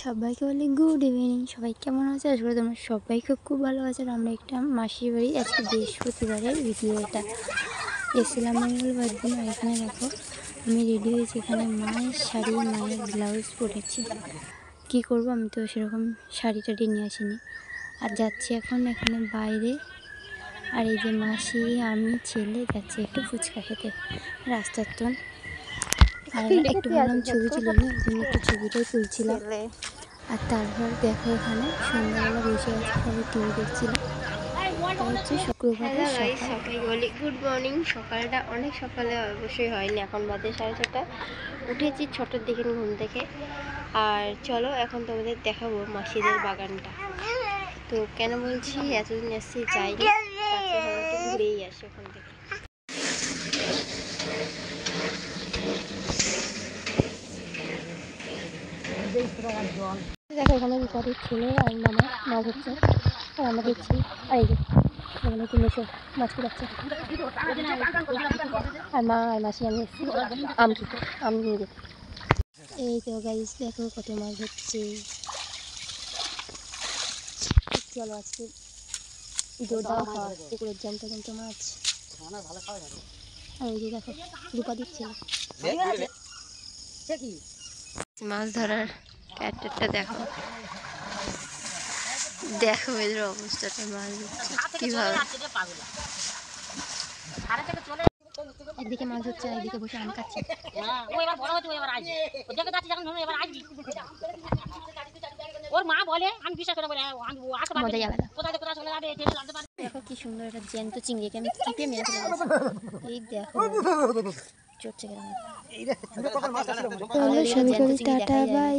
সবাইকে বলি good evening. সবাই কেমন আছে? আশা করি তোমরা সবাই খুব ভালো আছে। আমরা একটা মাসির বাড়ি, আজকে বৃহস্পতিবারের ভিডিও এটা এসেছিলাম মঙ্গলবার দিন। আর এখানে দেখো আমি রেডি হয়েছি, এখানে মায়ের শাড়ি মায়ের ব্লাউজ পরেছি। কি করব, আমি তো সেরকম শাড়ি টাড়ি নিয়ে আসিনি। আর যাচ্ছি এখন এখানে বাইরে। আর এই যে মাসি, আমি, ছেলে যাচ্ছি একটু ফুচকা খেতে রাস্তার টন। আর একটু ভাবলাম ছবি তুলে নিই, ওই জন্য একটু ছবিটাই তুলছিলাম। আর তারপর দেখো এখানে সন্ধ্যাবেলা বসে আছে, সবাই টিভি দেখছিলাম। হচ্ছে শুক্রবারে সবাইকে বলি গুড মর্নিং। সকালটা অনেক সকালে অবশ্যই হয়নি, এখন বাজে 6:30। উঠেছি 6টার দিকে ঘুম থেকে। আর চলো এখন তোমাদের দেখাবো মাসিদের বাগানটা। তো কেন বলছি, এতদিন এসছি যাইনি, একটু ঘুরেই আসি ওখান থেকে। দেখো এখানে বিপদের ছেলে আর মামা মাছ হচ্ছে, আর আমরা দেখছি। আর এই যে এখানে 300 মাছ কুড়াচ্ছে। আর মা আর মাসি আমি এসেছি আম নিয়ে যেতে। এই তো গাইস দেখো কত মাছ হচ্ছে। চলো আজকে জোরদার খাওয়া, পুকুরের জ্যান্ত জ্যান্ত মাছ। আর এই যে দেখো রূপা দিচ্ছে মাছ ধরার ক্যারেক্টারটা দেখো, দেখো এদের অবস্থাটা। মাছ দিচ্ছে কিভাবে, একদিকে মাছ হচ্ছে আর একদিকে বসে আম খাচ্ছে। ওর মা বলে আমি বিশ্বাস করে বলে মজাই আলাদা। দেখো কি সুন্দর একটা জ্যান্ত চিংড়িকে আমি চিপে মেরে ফেলে গেছি। এই দেখো চড়ছে কেন। Tata bye.